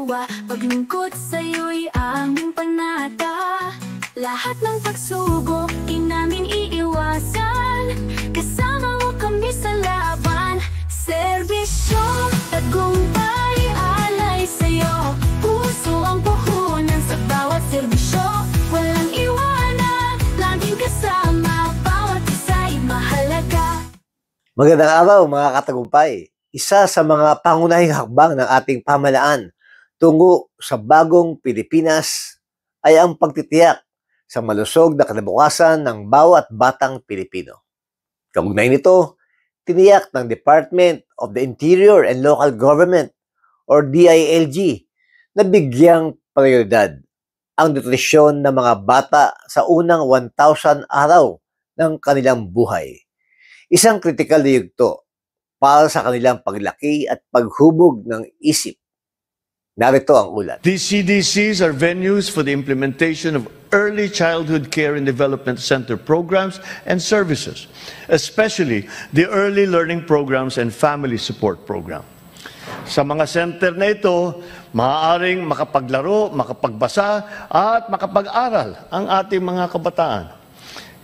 ginagawa, paglingkod sa'yo'y aming panata. Lahat ng pagsubok di namin iiwasan, kasama mo kami sa laban. Serbisyo, tagumpay, alay sa'yo, puso ang puhunan sa bawat serbisyo. Walang iwanan, laging kasama, bawat isa'y mahalaga. Magandang araw mga katagumpay. Isa sa mga pangunahing hakbang ng ating pamahalaan tungo sa bagong Pilipinas ay ang pagtitiyak sa malusog na kinabukasan ng bawat batang Pilipino. Kaugnay nito, tiniyak ng Department of the Interior and Local Government or DILG na bigyang prioridad ang nutrisyon ng mga bata sa unang 1,000 araw ng kanilang buhay. Isang kritikal na yugto para sa kanilang paglaki at paghubog ng isip. Narito ang ulat. These CDCs are venues for the implementation of early childhood care and development center programs and services, especially the early learning programs and family support program. Sa mga center na ito, maaaring makapaglaro, makapagbasa at makapag-aral ang ating mga kabataan.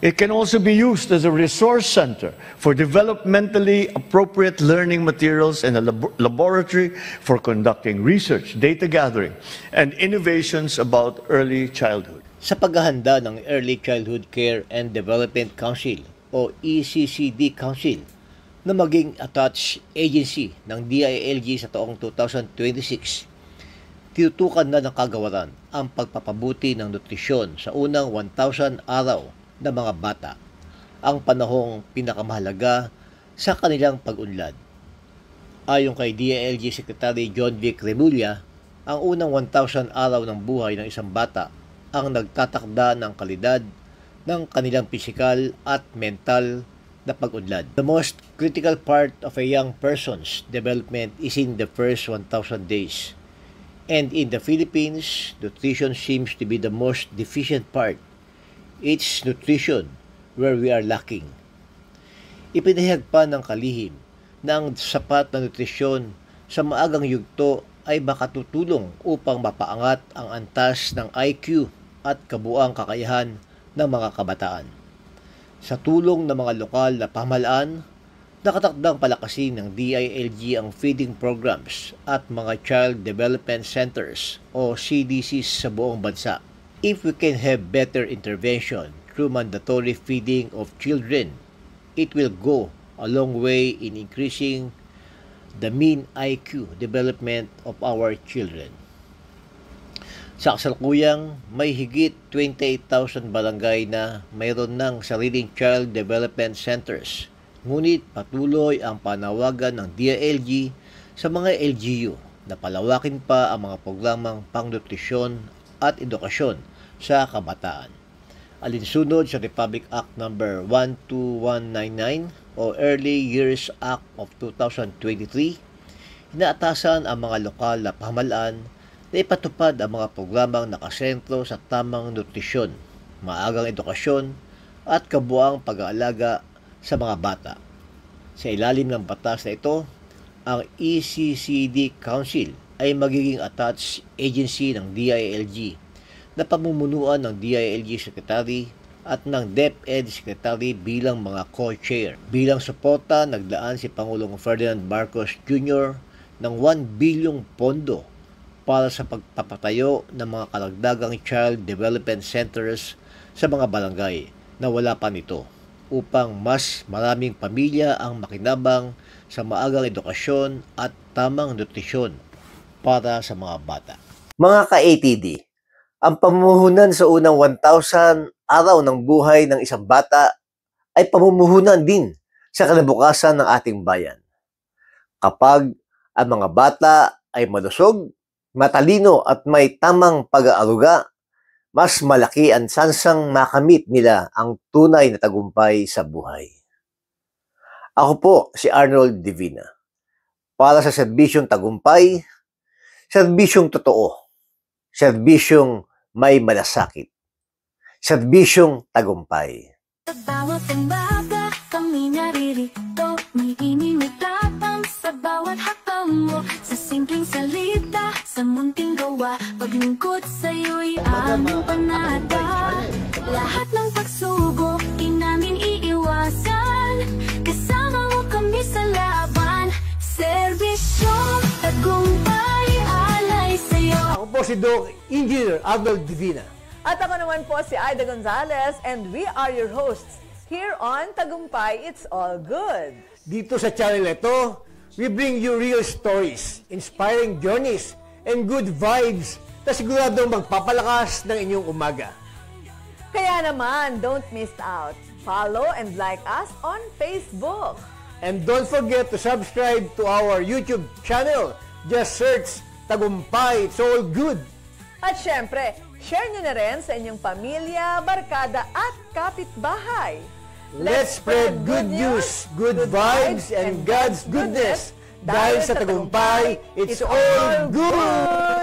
It can also be used as a resource center for developmentally appropriate learning materials and a laboratory for conducting research, data gathering, and innovations about early childhood. Sa paghahanda ng Early Childhood Care and Development Council o ECCD Council na maging attached agency ng DILG sa taong 2026, tinutukan na ng kagawaran ang pagpapabuti ng nutrisyon sa unang 1,000 araw ng mga bata, ang panahong pinakamahalaga sa kanilang pag-unlad. Ayon kay DILG Secretary John Vic Remulla, ang unang 1,000 araw ng buhay ng isang bata ang nagtatakda ng kalidad ng kanilang pisikal at mental na pag-unlad. The most critical part of a young person's development is in the first 1,000 days. And in the Philippines, nutrition seems to be the most deficient part. It's nutrition where we are lacking. Ipinahayag pa ng kalihim na ang sapat na nutrisyon sa maagang yugto ay makatutulong upang mapaangat ang antas ng IQ at kabuuang kakayahan ng mga kabataan. Sa tulong ng mga lokal na pamahalaan, nakatakdang palakasin ng DILG ang feeding programs at mga Child Development Centers o CDCs sa buong bansa. If we can have better intervention through mandatory feeding of children, it will go a long way in increasing the mean IQ development of our children. Sa kasalukuyang, may higit 28,000 barangay na mayroon ng sariling child development centers. Ngunit patuloy ang panawagan ng DILG sa mga LGU na palawakin pa ang mga programang pangnutrisyon at edukasyon sa kabataan. Alinsunod sa Republic Act No. 12199 o Early Years Act of 2023, inaatasan ang mga lokal na pamahalaan na ipatupad ang mga programang nakasentro sa tamang nutrisyon, maagang edukasyon at kabuuang pag-aalaga sa mga bata. Sa ilalim ng batas na ito, ang ECCD Council ay magiging attached agency ng DILG na pamumunuan ng DILG Secretary at ng DepEd Secretary bilang mga co-chair. Bilang suporta, naglaan si Pangulong Ferdinand Marcos Jr. ng 1 bilyong pondo para sa pagpapatayo ng mga karagdagang child development centers sa mga barangay na wala pa nito upang mas maraming pamilya ang makinabang sa maagang edukasyon at tamang nutrisyon para sa mga bata. Mga ka-ATD, ang pamumuhunan sa unang 1,000 araw ng buhay ng isang bata ay pamumuhunan din sa kinabukasan ng ating bayan. Kapag ang mga bata ay malusog, matalino at may tamang pag-aaruga, mas malaki ang sansang makamit nila ang tunay na tagumpay sa buhay. Ako po si Arnold Divina. Para sa serbisyong tagumpay, serbisyong totoo, serbisyong may malasakit, serbisyong tagumpay. Sa bawat umaga, kami naririto, may inimigtatang sa Sa bawat hakbang mo, sa simpleng salita, sa munting gawa, paglingkod sa'yo'y aming panata. Lahat ng pagsubok, di namin iiwasan. Kasama mo kami sa laban. Serbisyo, tagumpay, alay sa'yo. Ako po si Doc Engineer Arnold Divina. At ako naman po si Aida Gonzalez and we are your hosts here on Tagumpay It's All Good. Dito sa channel ito, we bring you real stories, inspiring journeys, and good vibes na siguradong magpapalakas ng inyong umaga. Kaya naman, don't miss out. Follow and like us on Facebook. And don't forget to subscribe to our YouTube channel. Just search Tagumpay It's All Good. At syempre, share nyo na rin sa inyong pamilya, barkada at kapitbahay. Let's spread good news, good vibes, and God's goodness. Dahil sa Tagumpay, it's all good!